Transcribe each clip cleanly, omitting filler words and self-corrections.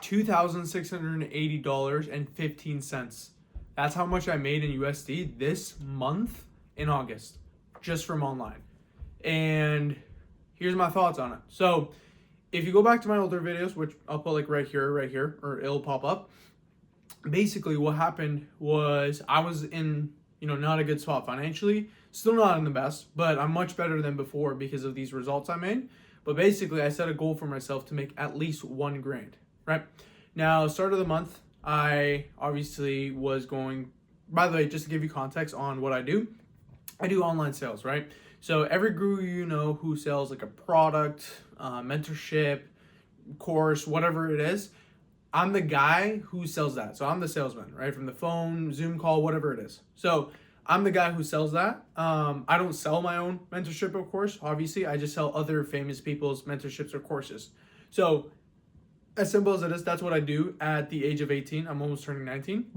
$2,680.15. That's how much I made in USD this month in August, just from online. And here's my thoughts on it. So if you go back to my older videos, which I'll put like right here, or it'll pop up. Basically what happened was I was in, not a good spot financially. Still not in the best, but I'm much better than before because of these results I made. But basically I set a goal for myself to make at least $1,000, right? Now, start of the month, I obviously was going, by the way, just to give you context on what I do online sales, right? So every guru who sells like a product, mentorship, course, whatever it is, I'm the guy who sells that. So I'm the salesman, right? From the phone, Zoom call, whatever it is. So I'm the guy who sells that. I don't sell my own mentorship or course, obviously. I just sell other famous people's mentorships or courses. So as simple as it is, that's what I do at the age of 18. I'm almost turning 19.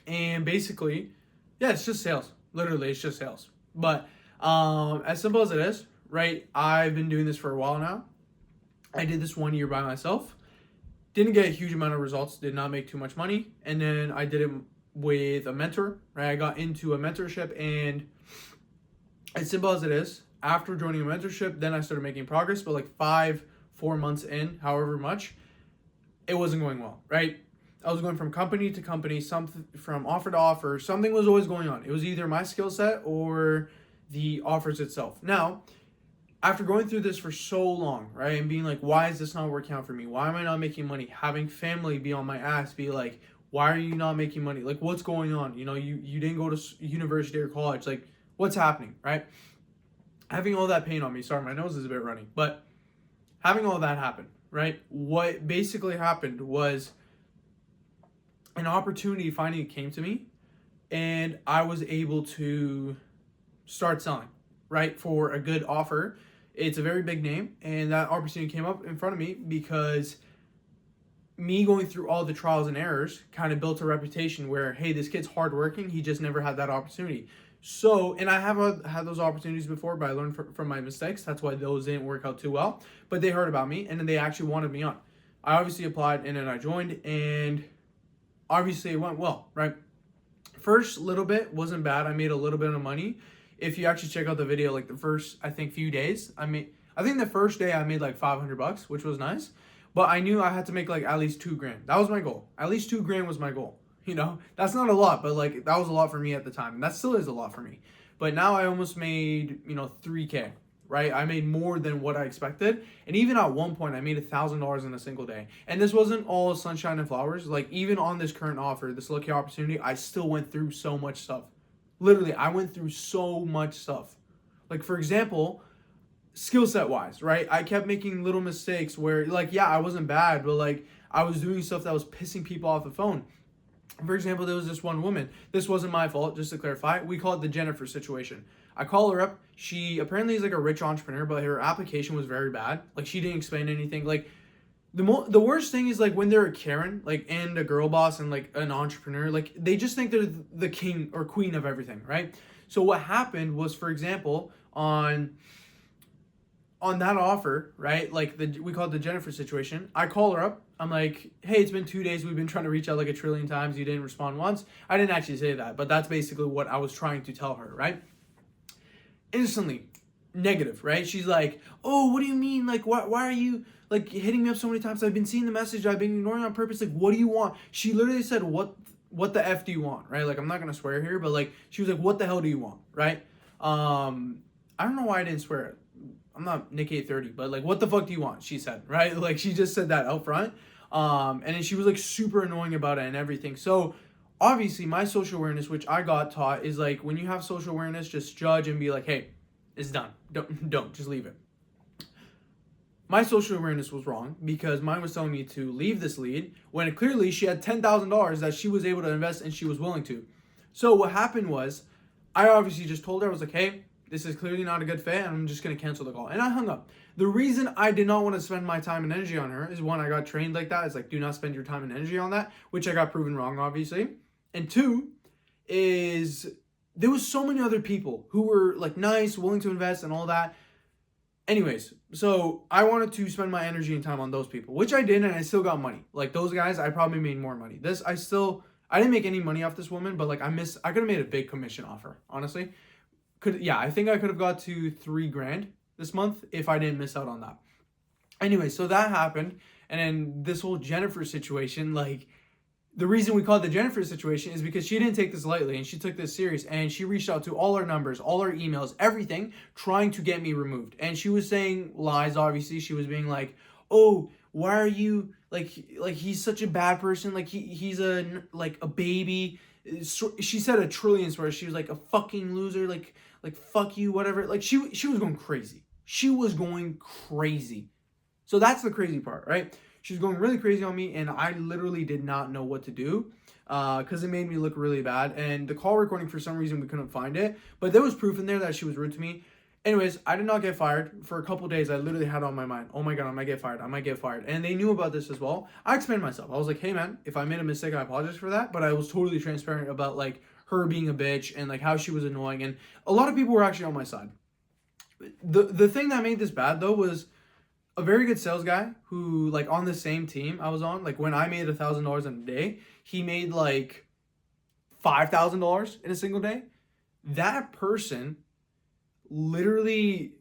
And basically, yeah, it's just sales. Literally, it's just sales. But as simple as it is, right? I've been doing this for a while now. I did this 1 year by myself. Didn't get a huge amount of results. Did not make too much money. And then I did it with a mentor, right? I got into a mentorship, and as simple as it is, after joining a mentorship, then I started making progress. But like 4 months in, however much, it wasn't going well, right? I was going from company to company, something from offer to offer. Something was always going on. It was either my skill set or the offers itself. Now, after going through this for so long, right, and being like, why is this not working out for me? Why am I not making money? Having family be on my ass, be like, why are you not making money? Like, what's going on? You didn't go to university or college. Like, what's happening, right? Having all that pain on me. Sorry, my nose is a bit running. But having all that happen, right? What basically happened was an opportunity finally came to me, and I was able to start selling, right, for a good offer. It's a very big name, and that opportunity came up in front of me because me going through all the trials and errors kind of built a reputation where, hey, this kid's hardworking. He just never had that opportunity. So, and I have had those opportunities before, but I learned from my mistakes. That's why those didn't work out too well. But they heard about me, and then they actually wanted me on. I obviously applied, and then I joined, and obviously it went well, right? First little bit wasn't bad. I made a little bit of money. If you actually check out the video, like the first, I think, few days, I think the first day I made like $500, which was nice. But I knew I had to make like at least $2,000. That was my goal. At least $2,000 was my goal. That's not a lot, but like that was a lot for me at the time. And that still is a lot for me. But now I almost made, $3,000, right? I made more than what I expected. And even at one point, I made $1,000 in a single day. And this wasn't all sunshine and flowers. Like even on this current offer, this lucky opportunity, I still went through so much stuff. Literally, I went through so much stuff. Like, for example, skill set wise, right? I kept making little mistakes where, like, yeah, I wasn't bad, but like I was doing stuff that was pissing people off the phone. For example, there was this one woman. This wasn't my fault, just to clarify. We call it the Jennifer situation. I call her up. She apparently is like a rich entrepreneur, but her application was very bad. Like, she didn't explain anything. Like, the worst thing is like when they're a Karen, like, and a girl boss and like an entrepreneur, like they just think they're the king or queen of everything, right? So what happened was, for example, on that offer, right? Like we call it the Jennifer situation. I call her up. I'm like, hey, it's been 2 days. We've been trying to reach out like 1 trillion times. You didn't respond once. I didn't actually say that, but that's basically what I was trying to tell her, right? Instantly negative, right? She's like, oh, what do you mean? Like, why are you like hitting me up so many times? I've been seeing the message. I've been ignoring on purpose. Like, what do you want? She literally said, what the F do you want? Right? Like, I'm not going to swear here, but like, she was like, what the hell do you want? Right? I don't know why I didn't swear. I'm not Nick 830, but like, what the fuck do you want? She said, right? Like, she just said that out front. And then she was like super annoying about it and everything. So obviously my social awareness, which I got taught, is like, when you have social awareness, just judge and be like, hey, it's done. Don't just leave it. My social awareness was wrong because mine was telling me to leave this lead when clearly she had $10,000 that she was able to invest and she was willing to. So what happened was, I obviously just told her, I was like, hey, this is clearly not a good fit, and I'm just going to cancel the call. And I hung up. The reason I did not want to spend my time and energy on her is, one, I got trained like that. It's like, do not spend your time and energy on that, which I got proven wrong, obviously. And two, is there was so many other people who were like nice, willing to invest and all that. Anyways, so I wanted to spend my energy and time on those people, which I did, and I still got money. Like those guys, I probably made more money. I didn't make any money off this woman, but like I could have made a big commission off her, honestly. I think I could have got to 3 grand this month if I didn't miss out on that. Anyway, so that happened, and then this whole Jennifer situation, like the reason we call it the Jennifer situation is because she didn't take this lightly and she took this serious, and she reached out to all our numbers, all our emails, everything, trying to get me removed. And she was saying lies, obviously. She was being like, "Oh, why are you like he's such a bad person, like he's a baby." So she said a trillion swears. She was like a fucking loser, like fuck you, whatever. Like she was going crazy. She was going crazy. So that's the crazy part, right? She was going really crazy on me, and I literally did not know what to do because it made me look really bad. And the call recording, for some reason, we couldn't find it. But there was proof in there that she was rude to me. Anyways, I did not get fired. For a couple days, I literally had on my mind, oh my God, I might get fired. I might get fired. And they knew about this as well. I explained myself. I was like, hey, man, if I made a mistake, I apologize for that. But I was totally transparent about, like, her being a bitch and, like, how she was annoying. And a lot of people were actually on my side. The thing that made this bad, though, was a very good sales guy who, like, on the same team I was on, like, when I made $1,000 in a day, he made like $5,000 in a single day. That person literally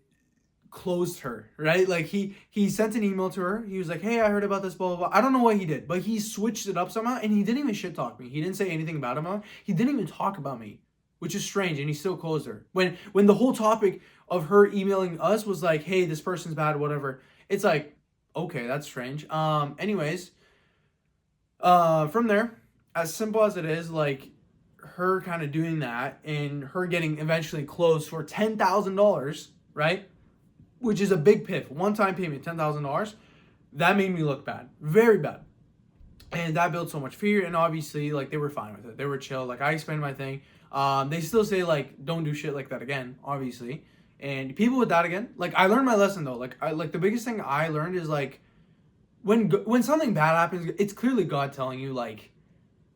closed her, right? Like he sent an email to her. He was like, hey, I heard about this, blah, blah, blah. I don't know what he did, but he switched it up somehow, and he didn't even shit talk me. He didn't say anything about him. He didn't even talk about me, which is strange, and he still closed her. When the whole topic of her emailing us was like, hey, this person's bad, whatever. It's like, okay, that's strange. Anyways, from there, as simple as it is, like her kind of doing that and her getting eventually closed for $10,000, right? Which is a big piff, one-time payment, $10,000. That made me look bad, very bad. And that built so much fear, and obviously, like, they were fine with it. They were chill. Like, I explained my thing. They still say, like, don't do shit like that again, obviously. And people with that again, like, I learned my lesson, though. Like, the biggest thing I learned is, like, when something bad happens, it's clearly God telling you, like,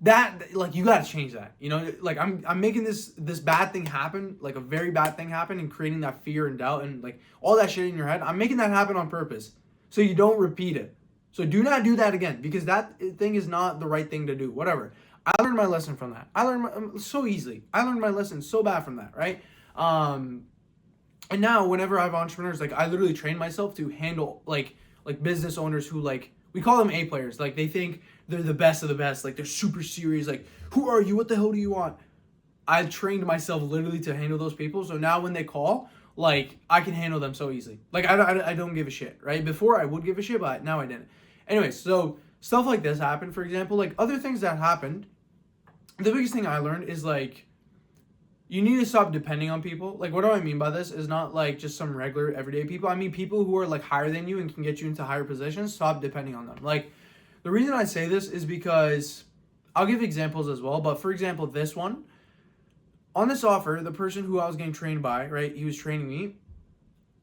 that, like, you gotta change that. You know, like, I'm making this bad thing happen, like, a very bad thing happen, and creating that fear and doubt and, like, all that shit in your head. I'm making that happen on purpose, so you don't repeat it. So do not do that again, because that thing is not the right thing to do. Whatever. I learned my lesson from that. I learned so easily. I learned my lesson so bad from that, right? And now whenever I have entrepreneurs, like, I literally train myself to handle like business owners who, like, we call them A players. Like, they think they're the best of the best. Like, they're super serious. Like, who are you? What the hell do you want? I trained myself literally to handle those people. So now when they call, like, I can handle them so easily. Like, I don't give a shit, right? Before I would give a shit, but now I didn't. Anyways, so stuff like this happened, for example. Like, other things that happened, the biggest thing I learned is, like, you need to stop depending on people. Like, what do I mean by this? Is not, like, just some regular everyday people. I mean people who are, like, higher than you and can get you into higher positions. Stop depending on them. Like, the reason I say this is because I'll give examples as well. But, for example, this one, on this offer, the person who I was getting trained by, right, he was training me.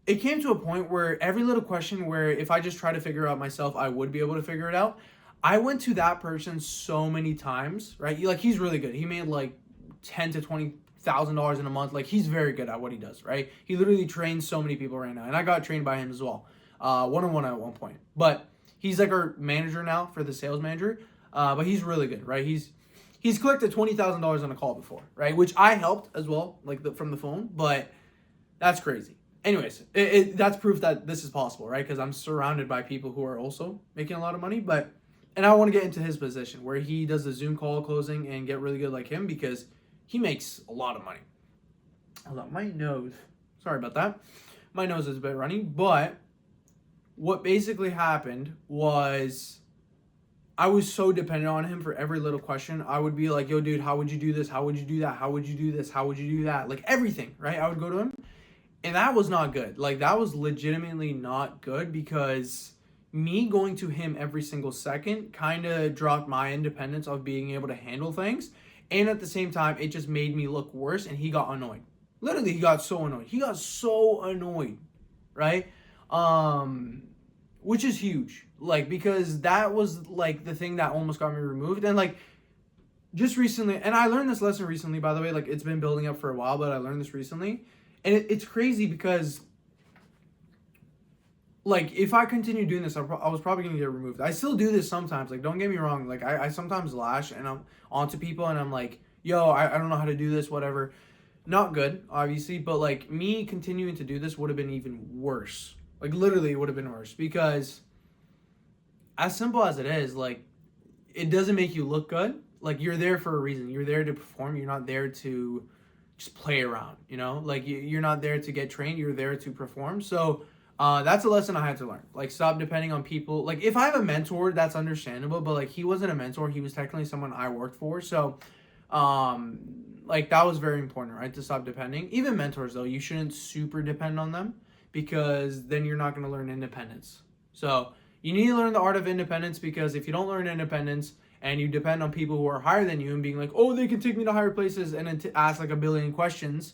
It came to a point where every little question where if I just try to figure out myself, I would be able to figure it out. I went to that person so many times, right? Like, he's really good. He made like $10,000 to $20,000 in a month. Like, he's very good at what he does, right? He literally trains so many people right now, and I got trained by him as well, one-on-one at one point. But he's like our manager now for the sales manager. But he's really good, right? He's collected $20,000 on a call before, right? Which I helped as well, like from the phone. But that's crazy. Anyways, that's proof that this is possible, right? Because I'm surrounded by people who are also making a lot of money. And I want to get into his position where he does the Zoom call closing and get really good like him, because he makes a lot of money. Hold on, my nose. Sorry about that. My nose is a bit runny. But what basically happened was I was so dependent on him for every little question. I would be like, yo, dude, how would you do this? How would you do that? How would you do this? How would you do that? Like, everything, right? I would go to him. And that was not good. Like, that was legitimately not good, because me going to him every single second kind of dropped my independence of being able to handle things. And at the same time, it just made me look worse, and he got annoyed. Literally, he got so annoyed. He got so annoyed, right? Which is huge. Like, because that was, like, the thing that almost got me removed. And, like, just recently, and I learned this lesson recently, by the way. Like, it's been building up for a while, but I learned this recently. And it's crazy because like if I continue doing this, I was probably gonna get removed. I still do this sometimes. Like, don't get me wrong. Like, I sometimes lash and I'm onto people and I'm like, yo, I don't know how to do this, whatever. Not good, obviously, but like me continuing to do this would have been even worse. Like, literally, it would have been worse because, as simple as it is, like, it doesn't make you look good. Like, you're there for a reason. You're there to perform. You're not there to just play around, you know? Like, you're not there to get trained. You're there to perform. So, that's a lesson I had to learn. Like, stop depending on people. Like, if I have a mentor, that's understandable. But, like, he wasn't a mentor. He was technically someone I worked for. So, like, that was very important, right? To stop depending. Even mentors, though, you shouldn't super depend on them because then you're not going to learn independence. So, you need to learn the art of independence because if you don't learn independence and you depend on people who are higher than you and being like, oh, they can take me to higher places and then ask like a billion questions,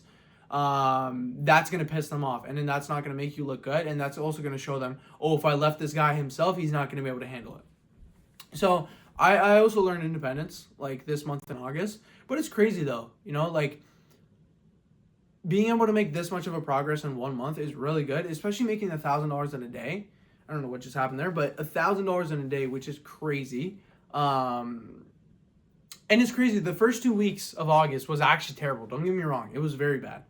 that's going to piss them off. And then that's not going to make you look good. And that's also going to show them, oh, if I left this guy himself, he's not going to be able to handle it. So I also learned independence like this month in August. But it's crazy though, you know, like being able to make this much of a progress in 1 month is really good, especially making $1,000 in a day. I don't know what just happened there, but $1,000 in a day, which is crazy. And it's crazy. The first 2 weeks of August was actually terrible. Don't get me wrong. It was very bad.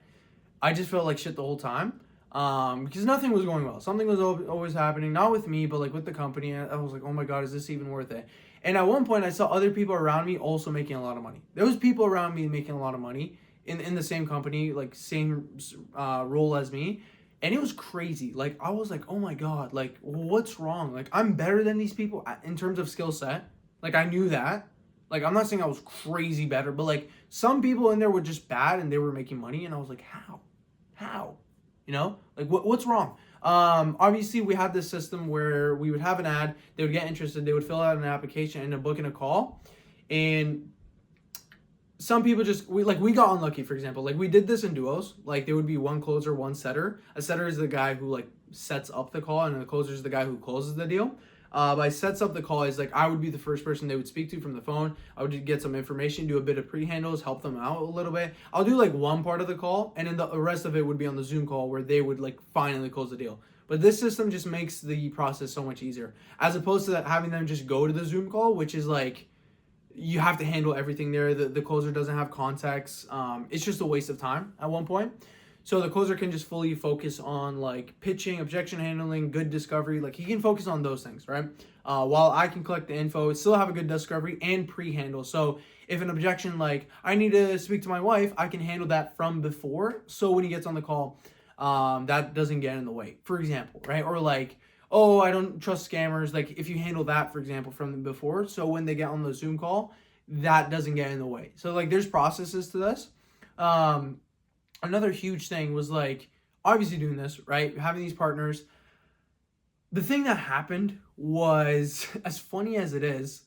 I just felt like shit the whole time. Because nothing was going well. Something was always happening, not with me, but like with the company. I was like, oh my God, is this even worth it? And at one point I saw other people around me also making a lot of money. There was people around me making a lot of money in the same company, like same role as me. And it was crazy. Like, I was like, oh my God, like, what's wrong? Like, I'm better than these people in terms of skill set. Like, I knew that. Like, I'm not saying I was crazy better, but like, some people in there were just bad and they were making money. And I was like, how? How? You know? Like, what's wrong? Obviously, we had this system where we would have an ad, they would get interested, they would fill out an application and a book and a call. And some people just we got unlucky. For example, like we did this in duos. Like there would be one closer, one setter. A setter is the guy who like sets up the call, and the closer is the guy who closes the deal. By sets up the call is like I would be the first person they would speak to from the phone. I would get some information, do a bit of pre-handles, help them out a little bit. I'll do like one part of the call, and then the rest of it would be on the Zoom call where they would like finally close the deal. But this system just makes the process so much easier, as opposed to having them just go to the Zoom call, which is like you have to handle everything there. The closer doesn't have context. It's just a waste of time at one point. So the closer can just fully focus on like pitching, objection handling, good discovery. Like he can focus on those things, right? While I can collect the info, still have a good discovery and pre-handle. So if an objection like I need to speak to my wife, I can handle that from before. So when he gets on the call, that doesn't get in the way, for example, right? Or like, oh, I don't trust scammers. Like if you handle that, for example, from before, so when they get on the Zoom call, that doesn't get in the way. So like there's processes to this. Another huge thing was like, obviously doing this, right? Having these partners. The thing that happened was, as funny as it is,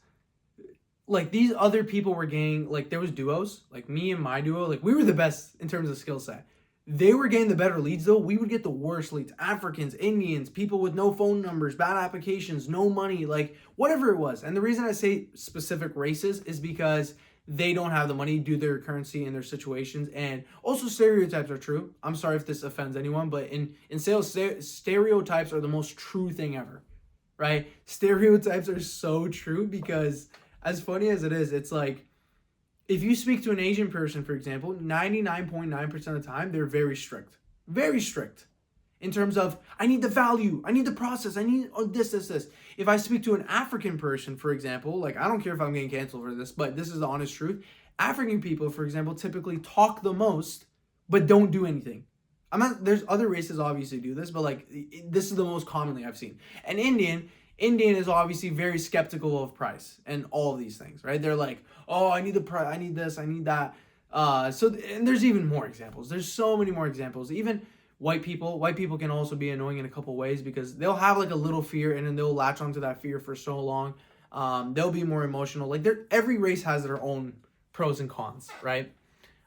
like these other people were getting, like there was duos, like me and my duo, like we were the best in terms of skill set. They were getting the better leads though. We would get the worst leads. Africans, Indians, people with no phone numbers, bad applications, no money, like whatever it was. And the reason I say specific races is because they don't have the money due to their currency and their situations. And also stereotypes are true. I'm sorry if this offends anyone, but in sales, stereotypes are the most true thing ever, right? Stereotypes are so true because as funny as it is, it's like, if you speak to an Asian person, for example, 99.9% of the time, they're very strict. Very strict. In terms of, I need the value, I need the process, I need this. If I speak to an African person, for example, like I don't care if I'm getting canceled for this, but this is the honest truth. African people, for example, typically talk the most, but don't do anything. There's other races obviously do this, but like this is the most commonly I've seen. And Indian is obviously very skeptical of price and all of these things, right? They're like, oh, I need the price, I need this, I need that. And there's even more examples. There's so many more examples. Even white people can also be annoying in a couple ways because they'll have like a little fear and then they'll latch onto that fear for so long. They'll be more emotional. Like every race has their own pros and cons, right?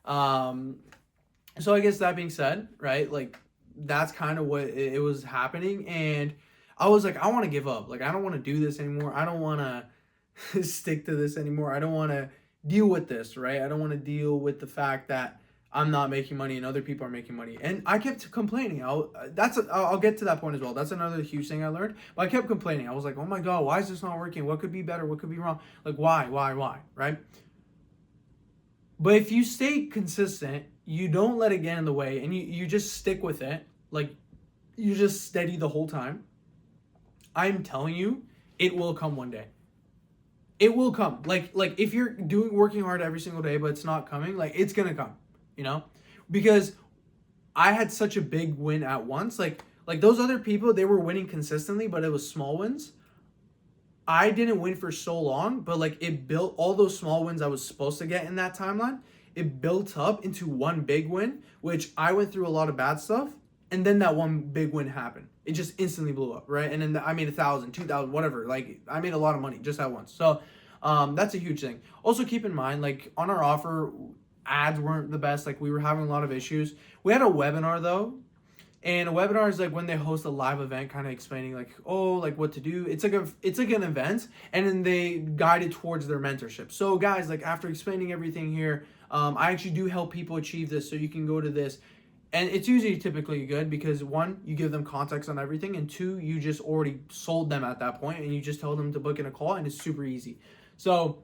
So I guess that being said, right, like that's kind of what it was happening. And I was like, I want to give up. Like, I don't want to do this anymore. I don't want to stick to this anymore. I don't want to deal with this, right? I don't want to deal with the fact that I'm not making money and other people are making money. And I kept complaining. I'll get to that point as well. That's another huge thing I learned. But I kept complaining. I was like, oh my God, why is this not working? What could be better? What could be wrong? Like, why, right? But if you stay consistent, you don't let it get in the way, and you just stick with it, like you just steady the whole time, I'm telling you, it will come one day. It will come. Like if you're working hard every single day, but it's not coming, like it's gonna come, you know? Because I had such a big win at once. Like those other people, they were winning consistently, but it was small wins. I didn't win for so long, but like it built all those small wins I was supposed to get in that timeline. It built up into one big win, which I went through a lot of bad stuff, and then that one big win happened. It just instantly blew up, right? And then I made 1,000, 2,000, whatever. Like I made a lot of money just at once. So that's a huge thing. Also keep in mind, like on our offer, ads weren't the best. Like we were having a lot of issues. We had a webinar though. And a webinar is like when they host a live event, kind of explaining like, oh, like what to do. It's like an event, and then they guide it towards their mentorship. So guys, like after explaining everything here, I actually do help people achieve this. So you can go to this, and it's usually typically good because one, you give them context on everything, and two, you just already sold them at that point, and you just tell them to book in a call, and it's super easy. So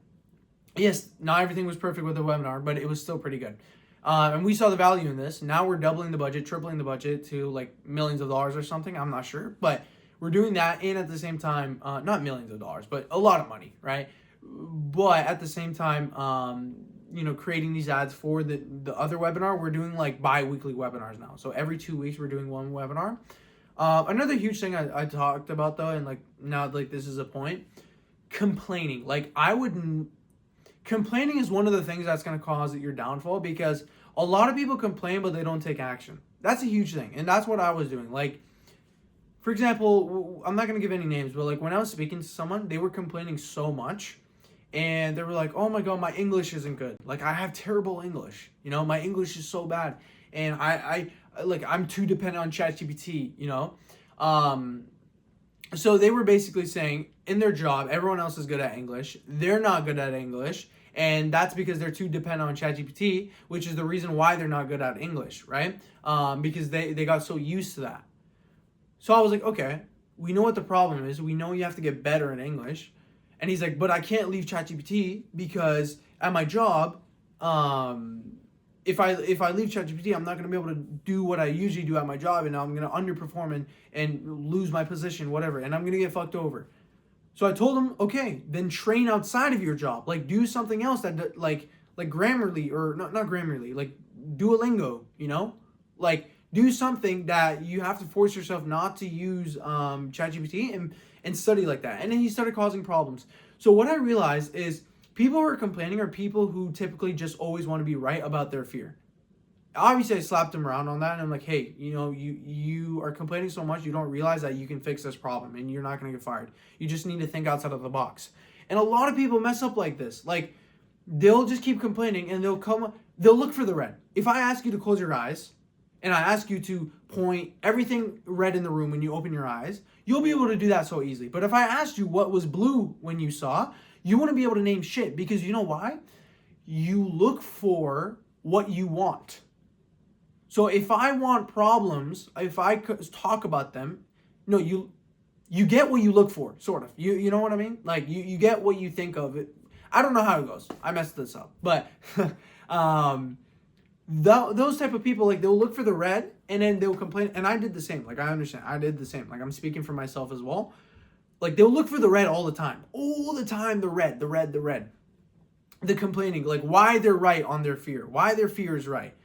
yes, not everything was perfect with the webinar, but it was still pretty good. And we saw the value in this. Now we're doubling the budget, tripling the budget to like millions of dollars or something. I'm not sure, but we're doing that. And at the same time, not millions of dollars, but a lot of money, right? But at the same time, creating these ads for the other webinar, we're doing like bi-weekly webinars now. So every 2 weeks, we're doing one webinar. Another huge thing I talked about though, and like now like this is a point, complaining. Like complaining is one of the things that's going to cause your downfall, because a lot of people complain but they don't take action. That's a huge thing, and that's what I was doing. Like for example, I'm not going to give any names, but like when I was speaking to someone, they were complaining so much, and they were like, oh my God, my English isn't good. Like I have terrible English, my English is so bad, and I'm too dependent on ChatGPT, So they were basically saying in their job, everyone else is good at English. They're not good at English. And that's because they're too dependent on ChatGPT, which is the reason why they're not good at English, right? Because they got so used to that. So I was like, okay, we know what the problem is. We know you have to get better in English. And he's like, but I can't leave ChatGPT because at my job, if I leave ChatGPT, I'm not going to be able to do what I usually do at my job, and I'm going to underperform and lose my position, whatever, and I'm going to get fucked over. So I told him, okay, then train outside of your job. Like do something else that like Grammarly, or not Grammarly, like Duolingo, Like do something that you have to force yourself not to use ChatGPT and study like that. And then he started causing problems. So what I realized is people who are complaining are people who typically just always want to be right about their fear. Obviously, I slapped him around on that, and I'm like, hey, you are complaining so much, you don't realize that you can fix this problem, and you're not going to get fired. You just need to think outside of the box. And a lot of people mess up like this. Like, they'll just keep complaining, and they'll look for the red. If I ask you to close your eyes, and I ask you to point everything red in the room when you open your eyes, you'll be able to do that so easily. But if I asked you what was blue when you saw, you wouldn't be able to name shit, because you know why? You look for what you want. So if I want problems, if I talk about them, you get what you look for, sort of. You know what I mean? Like you get what you think of it. I don't know how it goes. I messed this up. But those type of people, like they'll look for the red and then they'll complain. And I did the same. Like I understand. I did the same. Like I'm speaking for myself as well. Like they'll look for the red all the time. All the time, the red. The complaining, like why they're right on their fear. Why their fear is right.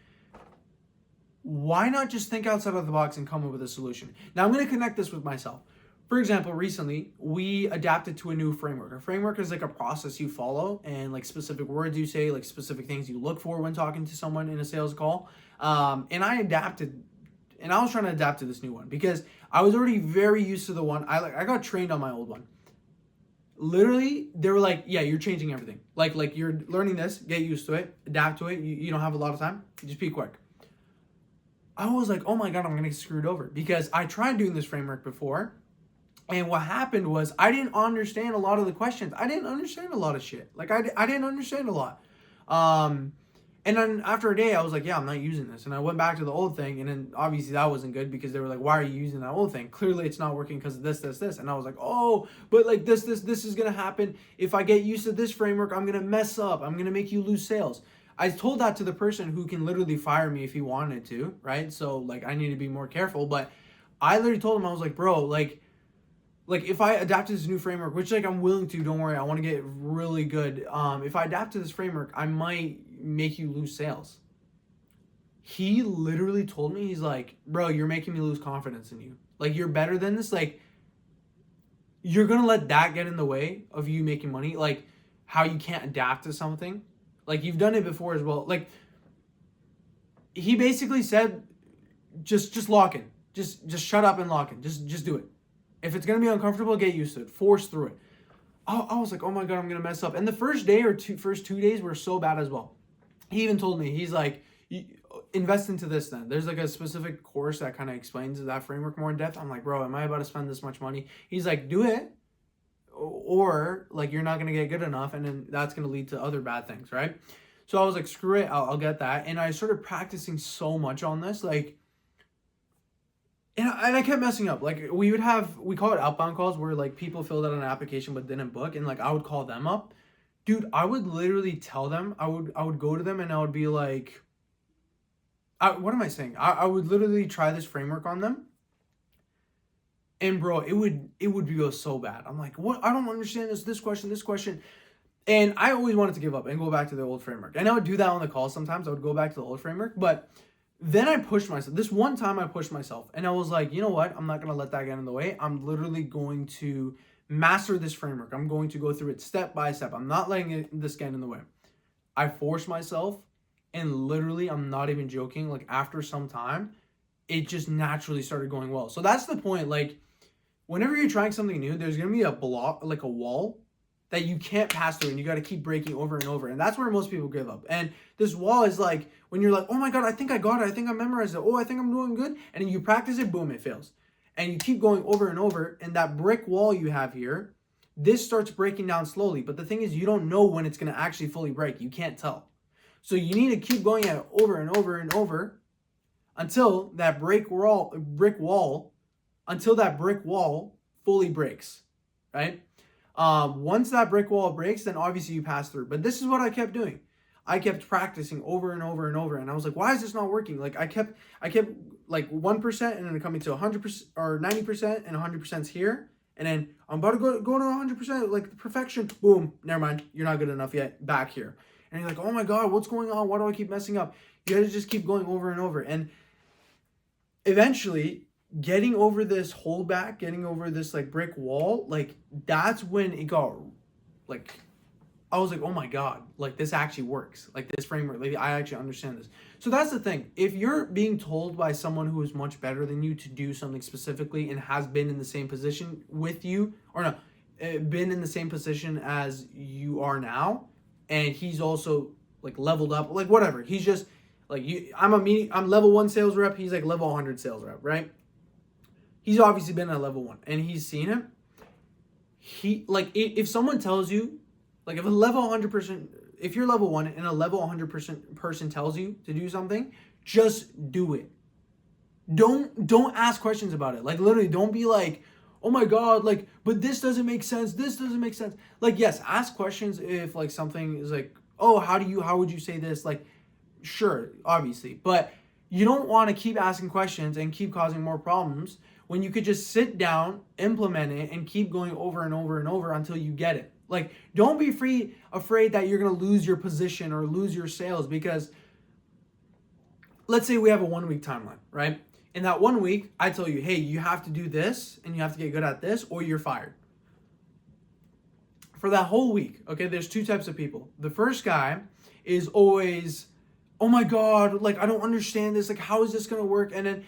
Why not just think outside of the box and come up with a solution? Now, I'm going to connect this with myself. For example, recently, we adapted to a new framework. A framework is like a process you follow, and like specific words you say, like specific things you look for when talking to someone in a sales call. And I adapted, and I was trying to adapt to this new one because I was already very used to the one. I got trained on my old one. Literally, they were like, yeah, you're changing everything. Like you're learning this, get used to it, adapt to it. You don't have a lot of time. Just be quick. I was like, oh my God, I'm going to get screwed over, because I tried doing this framework before. And what happened was I didn't understand a lot of the questions. I didn't understand a lot of shit. Like I didn't understand a lot. And And then after a day, I was like, yeah, I'm not using this. And I went back to the old thing. And then obviously that wasn't good because they were like, why are you using that old thing? Clearly it's not working because of this. And I was like, oh, but like this is going to happen. If I get used to this framework, I'm going to mess up. I'm going to make you lose sales. I told that to the person who can literally fire me if he wanted to, right? So like I need to be more careful. But I literally told him, I was like, bro, like if I adapt to this new framework, which like I'm willing to, don't worry, I want to get really good. If I adapt to this framework, I might make you lose sales. He literally told me, he's like, bro, you're making me lose confidence in you. Like, you're better than this. Like, you're going to let that get in the way of you making money. Like, how you can't adapt to something. Like, you've done it before as well. Like, he basically said, just lock in. Just shut up and lock in. Just do it. If it's going to be uncomfortable, get used to it. Force through it. I was like, oh my God, I'm going to mess up. And the first day or first 2 days were so bad as well. He even told me, he's like, invest into this then. There's like a specific course that kind of explains that framework more in depth. I'm like, bro, am I about to spend this much money? He's like, do it. Or like, you're not going to get good enough. And then that's going to lead to other bad things, right? So I was like, screw it. I'll get that. And I started practicing so much on this. Like, and I kept messing up. Like, we call it outbound calls where like people filled out an application but didn't book. And like, I would call them up. Dude, I would literally tell them, I would go to them and I would be like, what am I saying? I would literally try this framework on them. And bro, it would go so bad. I'm like, what? I don't understand this question. And I always wanted to give up and go back to the old framework. And I would do that on the call sometimes. I would go back to the old framework. But then I pushed myself. This one time I pushed myself. And I was like, you know what? I'm not going to let that get in the way. I'm literally going to master this framework. I'm going to go through it step by step. I'm not letting this get in the way. I forced myself, and literally, I'm not even joking, like after some time, it just naturally started going well. So that's the point. Like, whenever you're trying something new, there's going to be a block, like a wall that you can't pass through, and you got to keep breaking over and over. And that's where most people give up. And this wall is like, when you're like, oh my God, I think I got it. I think I memorized it. Oh, I think I'm doing good. And then you practice it, boom, it fails. And you keep going over and over, and that brick wall you have here, this starts breaking down slowly. But the thing is, you don't know when it's going to actually fully break. You can't tell. So you need to keep going at it over and over and over until that brick wall fully breaks, right? Once that brick wall breaks, then obviously you pass through. But this is what I kept doing. I kept practicing over and over and over. And I was like, why is this not working? Like I kept like 1% and then coming to 100% or 90% and 100%'s here. And then I'm about to go to 100%, like perfection. Boom, never mind. You're not good enough yet. Back here. And you're like, oh my God, what's going on? Why do I keep messing up? You got to just keep going over and over. And eventually, getting over this holdback, getting over this like brick wall, like that's when it got like, I was like, oh my God, like this actually works. Like this framework, like I actually understand this. So that's the thing. If you're being told by someone who is much better than you to do something specifically and has been in the same position with you, or no, been in the same position as you are now, and he's also like leveled up, like whatever. He's just like you. I'm level 1 sales rep. He's like level 100 sales rep, right? He's obviously been at level 1 and he's seen it. He like if someone tells you, like if a level 100%, if you're level 1 and a level 100% person tells you to do something, just do it. Don't ask questions about it. Like literally, don't be like, oh my God, like, but this doesn't make sense. This doesn't make sense. Like, yes, ask questions if like something is like, oh, how would you say this? Like, sure, obviously, but you don't want to keep asking questions and keep causing more problems when you could just sit down, implement it, and keep going over and over and over until you get it. Like, don't be afraid that you're going to lose your position or lose your sales because let's say we have a 1 week timeline, right? In that 1 week, I tell you, hey, you have to do this and you have to get good at this or you're fired. For that whole week, okay, there's 2 types of people. The first guy is always, oh my God, like, I don't understand this. Like, how is this going to work? And then,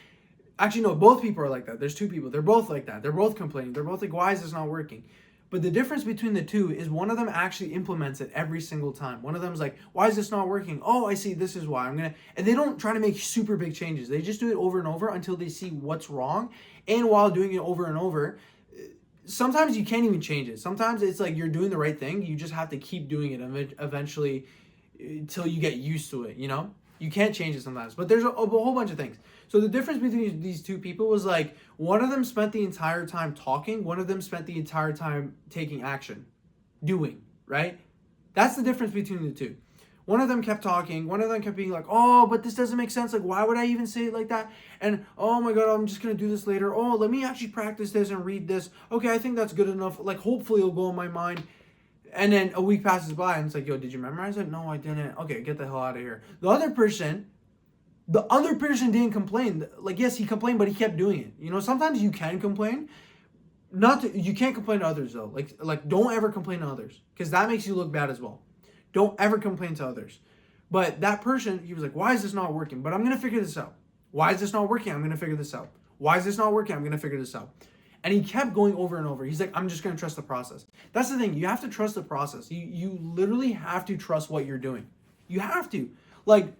actually, no, both people are like that. There's 2 people. They're both like that. They're both complaining. They're both like, why is this not working? But the difference between the 2 is one of them actually implements it every single time. One of them is like, why is this not working? Oh, I see. This is why. And they don't try to make super big changes. They just do it over and over until they see what's wrong. And while doing it over and over, sometimes you can't even change it. Sometimes it's like you're doing the right thing. You just have to keep doing it. And eventually until you get used to it, you know? You can't change it sometimes. But there's a whole bunch of things. So the difference between these two people was like, one of them spent the entire time talking, one of them spent the entire time taking action, doing, right? That's the difference between the two. One of them kept talking, one of them kept being like, oh, but this doesn't make sense. Like, why would I even say it like that? And, oh my God, I'm just going to do this later. Oh, let me actually practice this and read this. Okay, I think that's good enough. Like, hopefully it'll go in my mind. And then a week passes by and it's like, yo, did you memorize it? No, I didn't. Okay, get the hell out of here. The other person didn't complain. Like, yes, he complained, but he kept doing it. You know, sometimes you can complain. You can't complain to others though. Like don't ever complain to others, because that makes you look bad as well. Don't ever complain to others. But that person, he was like, why is this not working? But I'm going to figure this out. Why is this not working? I'm going to figure this out. Why is this not working? I'm going to figure this out. And he kept going over and over. He's like, I'm just going to trust the process. That's the thing. You have to trust the process. You literally have to trust what you're doing. You have to. Like,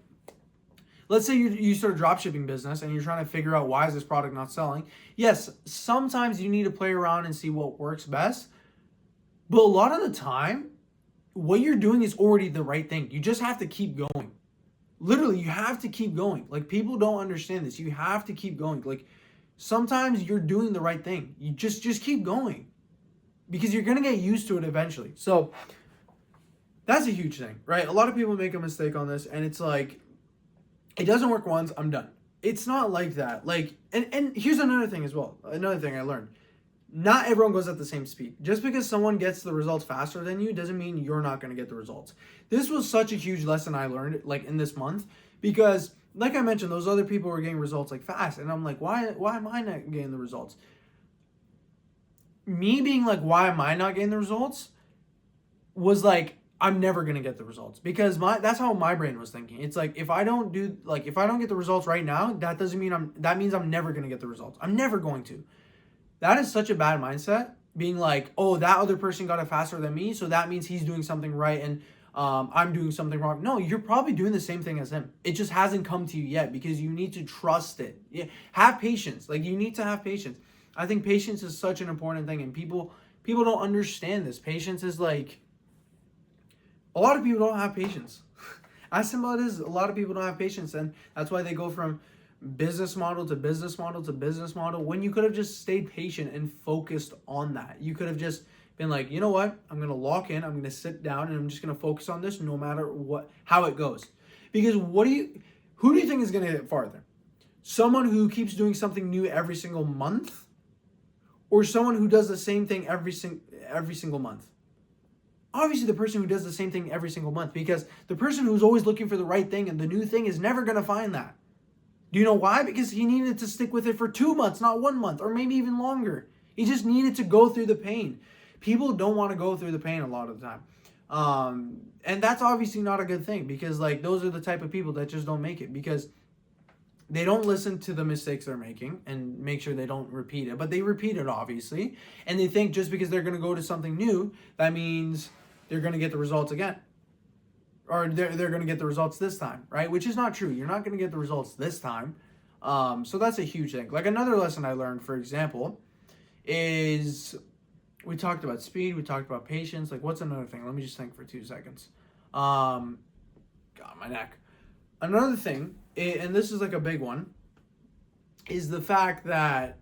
let's say you start a dropshipping business and you're trying to figure out why is this product not selling. Yes, sometimes you need to play around and see what works best. But a lot of the time, what you're doing is already the right thing. You just have to keep going. Literally, you have to keep going. Like, people don't understand this. You have to keep going. Like, sometimes you're doing the right thing. You just keep going, because you're going to get used to it eventually. So that's a huge thing, right? A lot of people make a mistake on this, and it's like, it doesn't work once, I'm done. It's not like that. Like, and here's another thing as well. Another thing I learned. Not everyone goes at the same speed. Just because someone gets the results faster than you doesn't mean you're not going to get the results. This was such a huge lesson I learned, like, in this month, because like I mentioned, those other people were getting results like fast, and I'm like, why am I not getting the results? Me being like, why am I not getting the results, was like, I'm never going to get the results, because that's how my brain was thinking. It's like, if I don't get the results right now, that means I'm never going to get the results. I'm never going to. That is such a bad mindset, being like, oh, that other person got it faster than me, so that means he's doing something right and I'm doing something wrong. No, you're probably doing the same thing as him. It just hasn't come to you yet, because you need to trust it. Yeah, have patience. Like, you need to have patience. I think patience is such an important thing, and people don't understand this. Patience is like, a lot of people don't have patience. As simple as it is, a lot of people don't have patience, and that's why they go from business model to business model to business model, when you could have just stayed patient and focused on that. You could have just been like, you know what, I'm going to lock in, I'm going to sit down, and I'm just going to focus on this no matter how it goes. Because who do you think is going to get farther? Someone who keeps doing something new every single month, or someone who does the same thing every single month? Obviously the person who does the same thing every single month, because the person who's always looking for the right thing and the new thing is never going to find that. Do you know why? Because he needed to stick with it for 2 months, not 1 month, or maybe even longer. He just needed to go through the pain. People don't want to go through the pain a lot of the time. And that's obviously not a good thing, because like, those are the type of people that just don't make it, because they don't listen to the mistakes they're making and make sure they don't repeat it. But they repeat it, obviously. And they think just because they're going to go to something new, that means they're going to get the results again. Or they're going to get the results this time, right? Which is not true. You're not going to get the results this time. So that's a huge thing. Like, another lesson I learned, for example, is we talked about speed. We talked about patience. Like, what's another thing? Let me just think for 2 seconds. God, my neck. Another thing, and this is like a big one, is the fact that,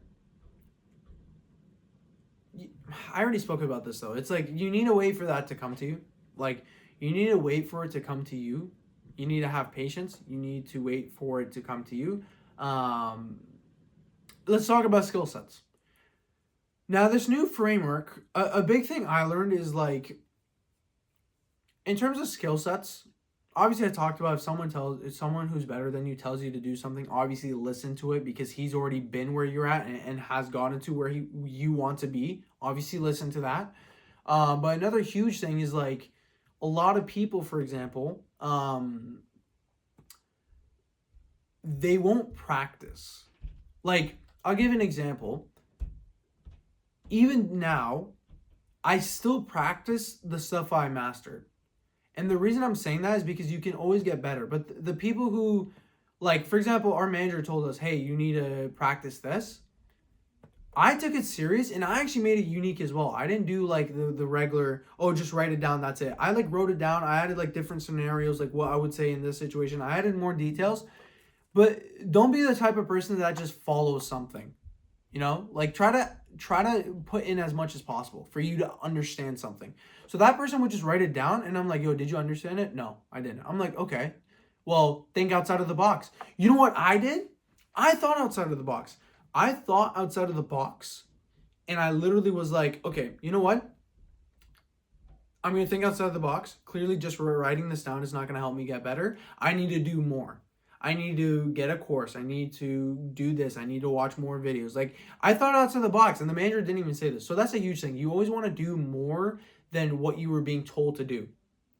I already spoke about this though. It's like, you need to wait for that to come to you. Like, you need to wait for it to come to you. You need to have patience. You need to wait for it to come to you. Let's talk about skill sets. Now, this new framework, a big thing I learned is, like, in terms of skill sets, obviously I talked about if someone who's better than you tells you to do something, obviously listen to it, because he's already been where you're at and has gotten to where you want to be. Obviously listen to that. But another huge thing is, like, a lot of people, for example, they won't practice. Like, I'll give an example. Even now, I still practice the stuff I mastered. And the reason I'm saying that is because you can always get better. But the people who, like, for example, our manager told us, hey, you need to practice this. I took it serious and I actually made it unique as well. I didn't do like the regular, oh, just write it down, that's it. I like wrote it down. I added like different scenarios, like what I would say in this situation. I added more details, but don't be the type of person that just follows something. You know, like try to put in as much as possible for you to understand something. So that person would just write it down and I'm like, yo, did you understand it? No, I didn't. I'm like, okay, well, think outside of the box. You know what I did? I thought outside of the box. I thought outside of the box and I literally was like, okay, you know what? I'm going to think outside of the box. Clearly, just writing this down is not going to help me get better. I need to do more. I need to get a course. I need to do this. I need to watch more videos. Like, I thought outside the box, and the manager didn't even say this. So that's a huge thing. You always want to do more than what you were being told to do.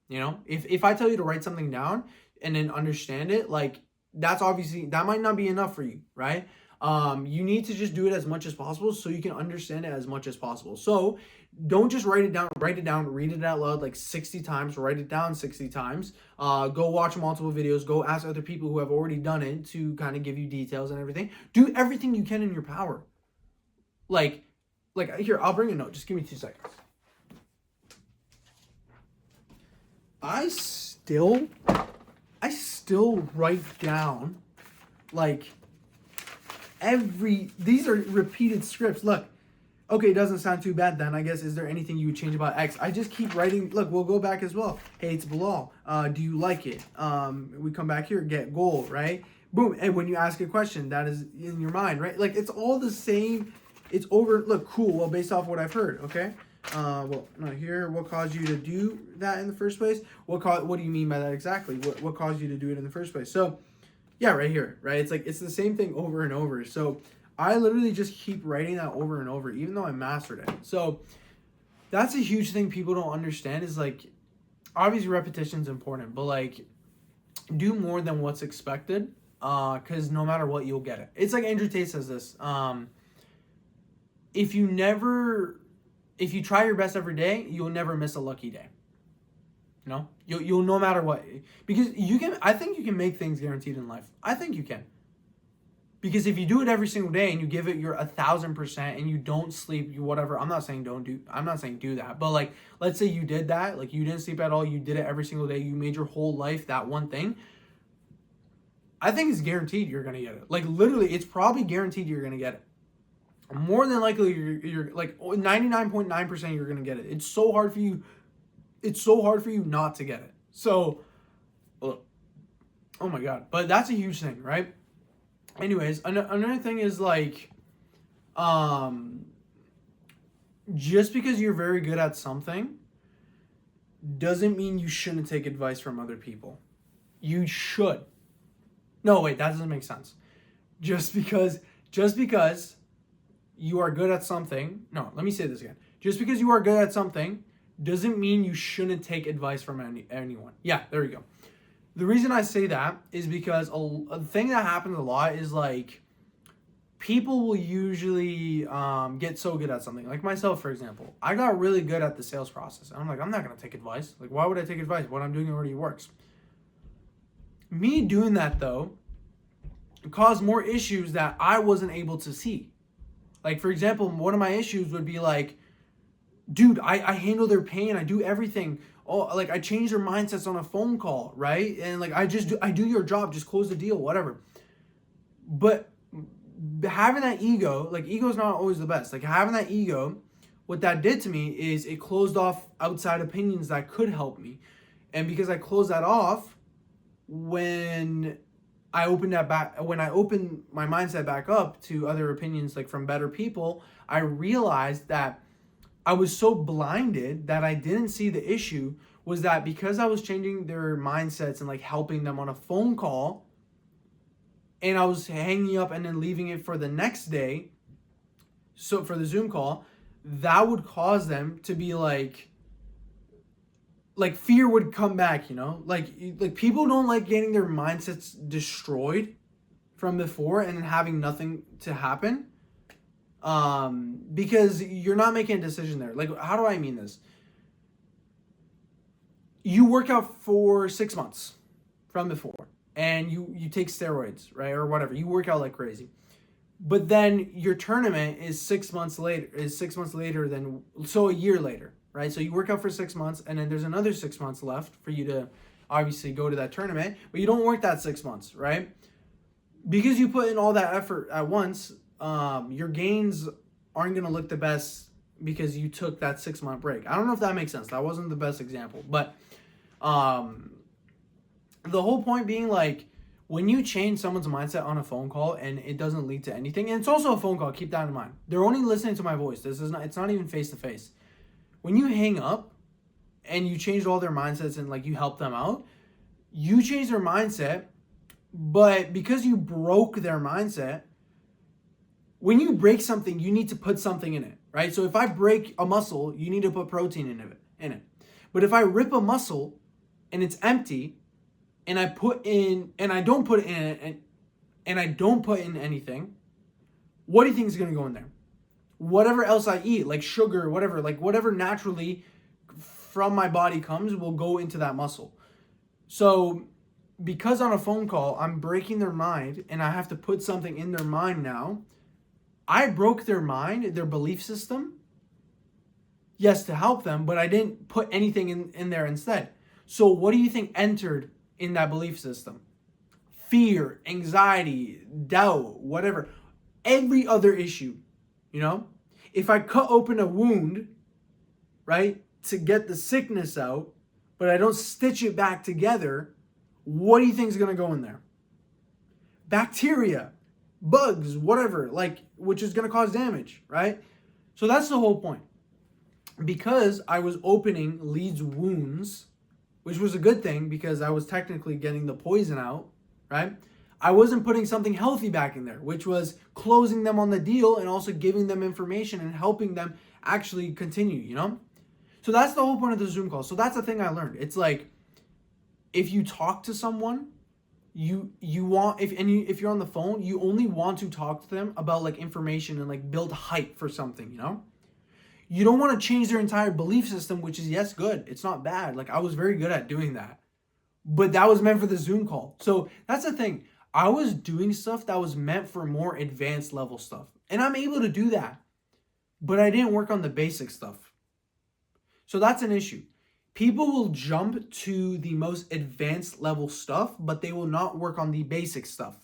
You know, if I tell you to write something down and then understand it, like, that's obviously, that might not be enough for you, right? You need to just do it as much as possible so you can understand it as much as possible. So don't just write it down, read it out loud like 60 times, write it down 60 times. Go watch multiple videos, go ask other people who have already done it to kind of give you details and everything. Do everything you can in your power. Like here, I'll bring a note. Just give me 2 seconds. I still write down like these are repeated scripts. Look, okay, it doesn't sound too bad then. I guess, is there anything you would change about X? I just keep writing. Look, we'll go back as well. Hey, it's Bilal. Do you like it? We come back here, get goal, right? Boom. And when you ask a question, that is in your mind, right? Like, it's all the same. It's over. Look, cool. Well, based off what I've heard, okay? Well, no, here, what caused you to do that in the first place? What do you mean by that exactly? What caused you to do it in the first place? So, yeah, right here, right? It's like, it's the same thing over and over. So I literally just keep writing that over and over, even though I mastered it. So that's a huge thing people don't understand is like, obviously repetition is important, but like, do more than what's expected. Because no matter what, you'll get it. It's like Andrew Tate says this. If you try your best every day, you'll never miss a lucky day. You know, you'll no matter what, because I think you can make things guaranteed in life. I think you can. Because if you do it every single day and you give it your 1,000% and you don't sleep, you whatever, I'm not saying do that. But like, let's say you did that, like you didn't sleep at all, you did it every single day, you made your whole life that one thing. I think it's guaranteed you're going to get it. Like literally, it's probably guaranteed you're going to get it. More than likely, you're like 99.9% you're going to get it. It's so hard for you not to get it. So, oh my God. But that's a huge thing, right? Anyways, another thing is like, just because you're very good at something doesn't mean you shouldn't take advice from other people. You should. No, wait, that doesn't make sense. Just because you are good at something. No, let me say this again. Just because you are good at something doesn't mean you shouldn't take advice from anyone. Yeah, there we go. The reason I say that is because a thing that happens a lot is like people will usually get so good at something. Like myself, for example. I got really good at the sales process. And I'm like, I'm not going to take advice. Like, why would I take advice? What I'm doing already works. Me doing that, though, caused more issues that I wasn't able to see. Like, for example, one of my issues would be like, dude, I handle their pain. I do everything. Oh, like I change their mindsets on a phone call, right? And like I do your job, just close the deal, whatever. But having that ego, like ego is not always the best. Like having that ego, what that did to me is it closed off outside opinions that could help me. And because I closed that off, when I opened my mindset back up to other opinions, like from better people, I realized that I was so blinded that I didn't see the issue was that because I was changing their mindsets and like helping them on a phone call and I was hanging up and then leaving it for the next day, so for the Zoom call, that would cause them to be like fear would come back, you know? Like people don't like getting their mindsets destroyed from before and then having nothing to happen. Because you're not making a decision there. Like, how do I mean this? You work out for 6 months from before and you take steroids, right? Or whatever. You work out like crazy. But then your tournament is 6 months later, than, so a year later, right? So you work out for 6 months, and then there's another 6 months left for you to obviously go to that tournament, but you don't work that 6 months, right? Because you put in all that effort at once, your gains aren't going to look the best because you took that 6 month break. I don't know if that makes sense. That wasn't the best example, but the whole point being, like, when you change someone's mindset on a phone call and it doesn't lead to anything, and it's also a phone call, keep that in mind. They're only listening to my voice. It's not even face to face. When you hang up and you changed all their mindsets and like you help them out, you change their mindset, but because you broke their mindset, when you break something, you need to put something in it, right? So if I break a muscle, you need to put protein in it. But if I rip a muscle and it's empty, and I don't put in anything, what do you think is going to go in there? Whatever else I eat, like sugar or whatever, like whatever naturally from my body comes will go into that muscle. So because on a phone call, I'm breaking their mind and I have to put something in their mind now, I broke their mind, their belief system, yes, to help them, but I didn't put anything in there instead. So what do you think entered in that belief system? Fear, anxiety, doubt, whatever. Every other issue, you know? If I cut open a wound, right, to get the sickness out, but I don't stitch it back together, what do you think is going to go in there? Bacteria, bugs, whatever, like, which is going to cause damage, right? So that's the whole point. Because I was opening Leeds' wounds, which was a good thing because I was technically getting the poison out, right? I wasn't putting something healthy back in there, which was closing them on the deal and also giving them information and helping them actually continue, you know? So that's the whole point of the Zoom call. So that's the thing I learned. It's like, if you talk to someone, if you're on the phone, you only want to talk to them about like information and like build hype for something, you know? You don't want to change their entire belief system, which is, yes, good. It's not bad. Like, I was very good at doing that. But that was meant for the Zoom call. So that's the thing. I was doing stuff that was meant for more advanced level stuff. And I'm able to do that. But I didn't work on the basic stuff. So that's an issue. People will jump to the most advanced level stuff, but they will not work on the basic stuff.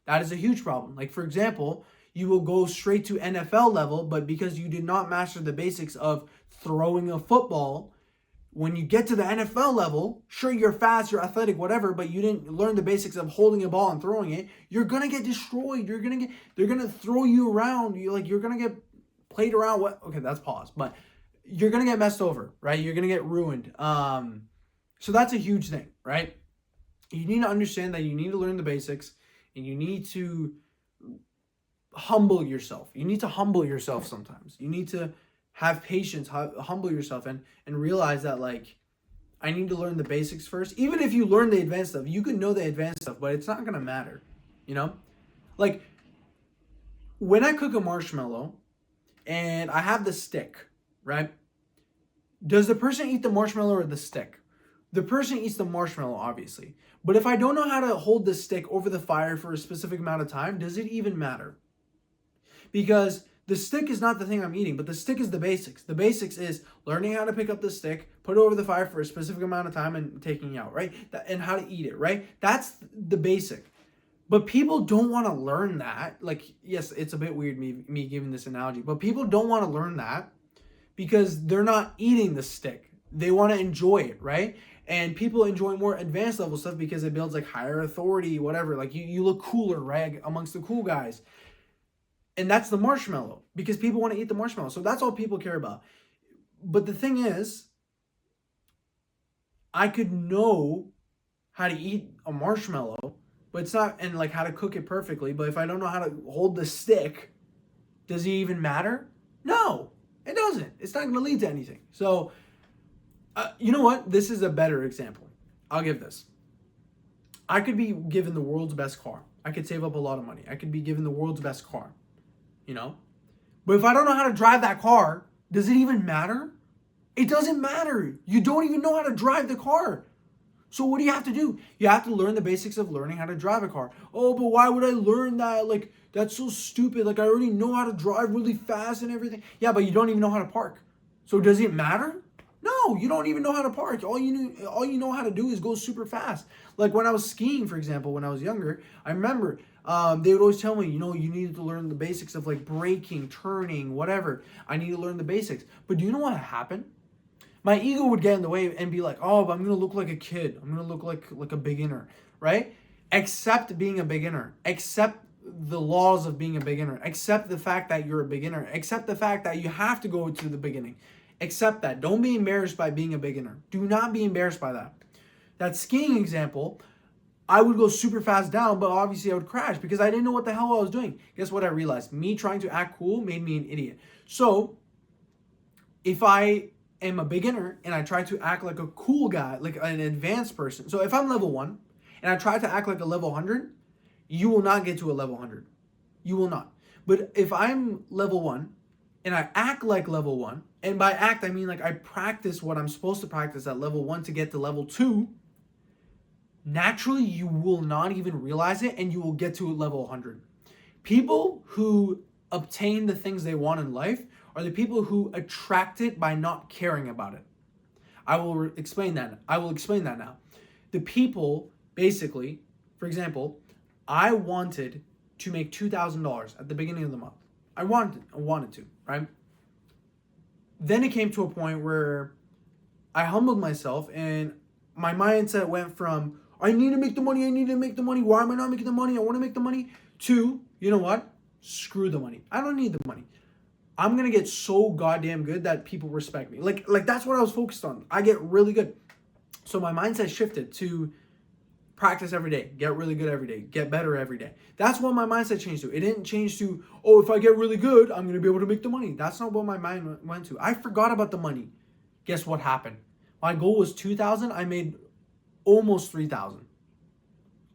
That is a huge problem. Like, for example, you will go straight to NFL level, but because you did not master the basics of throwing a football, when you get to the NFL level, sure, you're fast, you're athletic, whatever, but you didn't learn the basics of holding a ball and throwing it, you're going to get destroyed. They're going to throw you around. You're going to get played around. Okay, that's pause, but you're going to get messed over, right? You're going to get ruined. So that's a huge thing, right? You need to understand that you need to learn the basics and you need to humble yourself. You need to humble yourself sometimes. You need to have patience, humble yourself and realize that, like, I need to learn the basics first. Even if you learn the advanced stuff, you can know the advanced stuff, but it's not going to matter, you know? Like, when I cook a marshmallow and I have the stick, right? Does the person eat the marshmallow or the stick? The person eats the marshmallow, obviously. But if I don't know how to hold the stick over the fire for a specific amount of time, does it even matter? Because the stick is not the thing I'm eating, but the stick is the basics. The basics is learning how to pick up the stick, put it over the fire for a specific amount of time and taking it out, right? And how to eat it, right? That's the basic. But people don't want to learn that. Like, yes, it's a bit weird me giving this analogy, but people don't want to learn that because they're not eating the stick. They want to enjoy it, right? And people enjoy more advanced level stuff because it builds like higher authority, whatever. Like you look cooler, right? Amongst the cool guys. And that's the marshmallow because people want to eat the marshmallow. So that's all people care about. But the thing is, I could know how to eat a marshmallow, but it's not, and like how to cook it perfectly. But if I don't know how to hold the stick, does it even matter? No, it doesn't. It's not going to lead to anything. So, you know what? This is a better example. I'll give this. I could be given the world's best car. I could save up a lot of money. I could be given the world's best car. You know? But if I don't know how to drive that car, does it even matter? It doesn't matter. You don't even know how to drive the car. So what do you have to do? You have to learn the basics of learning how to drive a car. Oh, but why would I learn that? Like, that's so stupid. Like, I already know how to drive really fast and everything. Yeah, but you don't even know how to park. So does it matter? No, you don't even know how to park. All you know how to do is go super fast. Like when I was skiing, for example, when I was younger, I remember they would always tell me, you know, you needed to learn the basics of like braking, turning, whatever. I need to learn the basics. But do you know what happened? My ego would get in the way and be like, oh, but I'm going to look like a kid. I'm going to look like a beginner, right? Accept being a beginner. Accept the laws of being a beginner. Accept the fact that you're a beginner. Accept the fact that you have to go to the beginning. Accept that. Don't be embarrassed by being a beginner. Do not be embarrassed by that. That skiing example, I would go super fast down, but obviously I would crash because I didn't know what the hell I was doing. Guess what I realized? Me trying to act cool made me an idiot. So if I am a beginner and I try to act like a cool guy, like an advanced person. So if I'm level 1 and I try to act like a level 100, you will not get to a level 100. You will not. But if I'm level 1 and I act like level 1, and by act I mean like I practice what I'm supposed to practice at level 1 to get to level 2, naturally you will not even realize it and you will get to level 100. People who obtain the things they want in life are the people who attract it by not caring about it. I will explain that. I will explain that now. The people, basically, for example, I wanted to make $2,000 at the beginning of the month. I wanted to, right? Then it came to a point where I humbled myself and my mindset went from, I need to make the money, why am I not making the money, I want to make the money, to, you know what? Screw the money. I don't need the money. I'm going to get so goddamn good that people respect me. Like that's what I was focused on. I get really good. So my mindset shifted to practice every day, get really good every day, get better every day. That's what my mindset changed to. It didn't change to, oh, if I get really good, I'm going to be able to make the money. That's not what my mind went to. I forgot about the money. Guess what happened? My goal was 2,000. I made almost 3,000.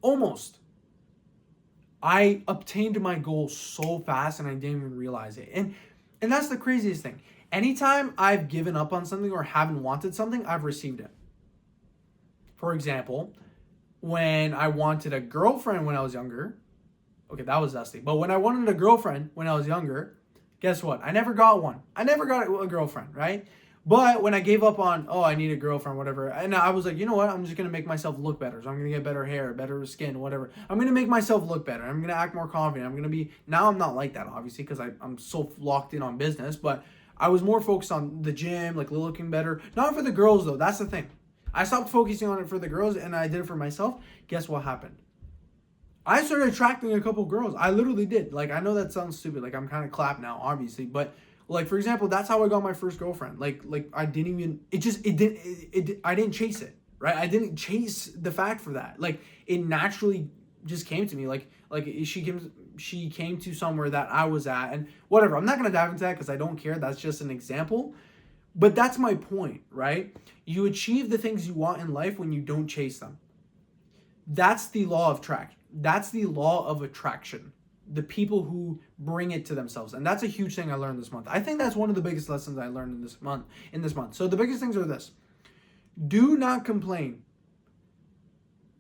Almost. I obtained my goal so fast and I didn't even realize it. And that's the craziest thing. Anytime I've given up on something or haven't wanted something, I've received it. For example, when I wanted a girlfriend when I was younger, okay, that was dusty. But when I wanted a girlfriend when I was younger, guess what? I never got one. I never got a girlfriend, right? But when I gave up on, oh, I need a girlfriend, whatever, and I was like, you know what? I'm just going to make myself look better. So I'm going to get better hair, better skin, whatever. I'm going to make myself look better. I'm going to act more confident. I'm going to be, now I'm not like that, obviously, because I'm so locked in on business. But I was more focused on the gym, like looking better. Not for the girls, though. That's the thing. I stopped focusing on it for the girls, and I did it for myself. Guess what happened? I started attracting a couple girls. I literally did. Like, I know that sounds stupid. Like, I'm kind of clapped now, obviously. But like, for example, that's how I got my first girlfriend. Like I didn't even, I didn't chase it, right? I didn't chase the fact for that. Like, it naturally just came to me. Like she came to somewhere that I was at, and whatever. I'm not going to dive into that because I don't care. That's just an example. But that's my point, right? You achieve the things you want in life when you don't chase them. That's the law of attraction. That's the law of attraction. The people who bring it to themselves. And that's a huge thing I learned this month. I think that's one of the biggest lessons I learned in this month. So the biggest things are this. Do not complain.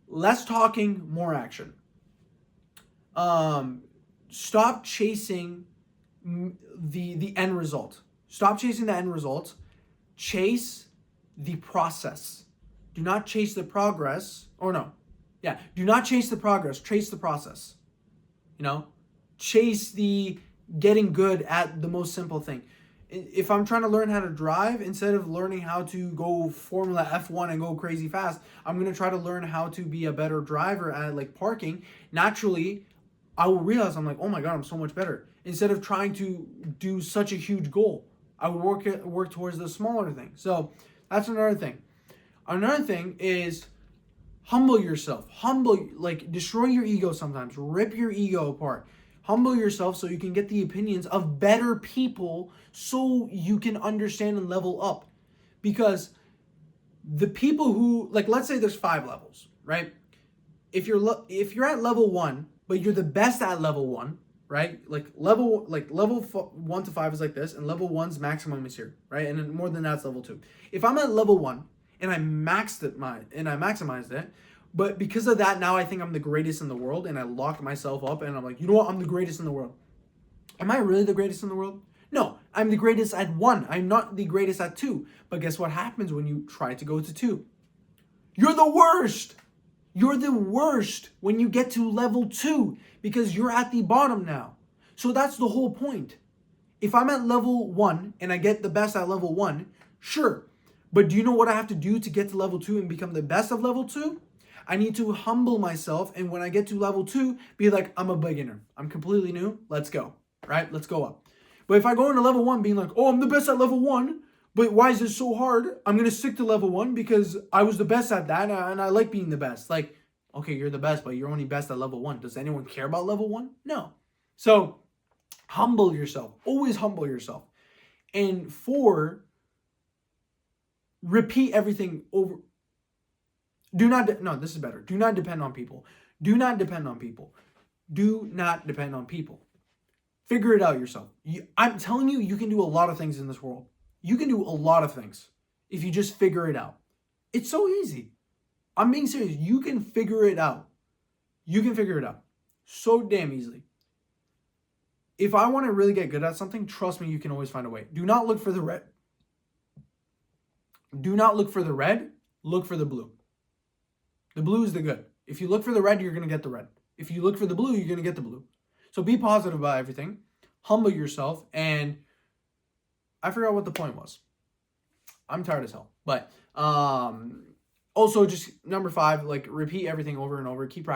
Less talking, more action. Stop chasing the end result. Stop chasing the end result. Chase the process. Do not chase the progress. Do not chase the progress. Chase the process. Chase the getting good at the most simple thing. If I'm trying to learn how to drive, instead of learning how to go Formula F1 and go crazy fast, I'm going to try to learn how to be a better driver at like parking. Naturally, I will realize I'm like, oh my God, I'm so much better. Instead of trying to do such a huge goal, I would work towards the smaller thing. So that's another thing. Another thing is humble yourself. Destroy your ego sometimes. Rip your ego apart. Humble yourself so you can get the opinions of better people so you can understand and level up. Because the people who, let's say there's 5 levels, right? If you're at level 1, but you're the best at level 1, right? Level 1 to 5 is like this, and level 1's maximum is here, right? And then more than that's level 2. If I'm at level 1 and I maximized it. But because of that, now I think I'm the greatest in the world, and I locked myself up, and I'm like, you know what? I'm the greatest in the world. Am I really the greatest in the world? No, I'm the greatest at 1. I'm not the greatest at 2. But guess what happens when you try to go to 2? You're the worst. You're the worst when you get to level 2 because you're at the bottom now. So that's the whole point. If I'm at level 1 and I get the best at level 1, sure. But do you know what I have to do to get to level 2 and become the best of level 2? I need to humble myself, and when I get to level 2, be like, I'm a beginner. I'm completely new. Let's go. Right? Let's go up. But if I go into level 1 being like, oh, I'm the best at level 1, but why is this so hard? I'm going to stick to level 1 because I was the best at that and I like being the best. Like, okay, you're the best, but you're only best at level 1. Does anyone care about level 1? No. So humble yourself. Always humble yourself. And 4, repeat everything over. This is better. Do not depend on people. Do not depend on people. Do not depend on people. Figure it out yourself. I'm telling you, you can do a lot of things in this world. You can do a lot of things if you just figure it out. It's so easy. I'm being serious. You can figure it out. You can figure it out so damn easily. If I want to really get good at something, trust me, you can always find a way. Do not look for the red. Do not look for the red. Look for the blue. The blue is the good. If you look for the red, you're going to get the red. If you look for the blue, you're going to get the blue. So be positive about everything. Humble yourself. And I forgot what the point was. I'm tired as hell. But also just number 5, like repeat everything over and over. Keep practicing.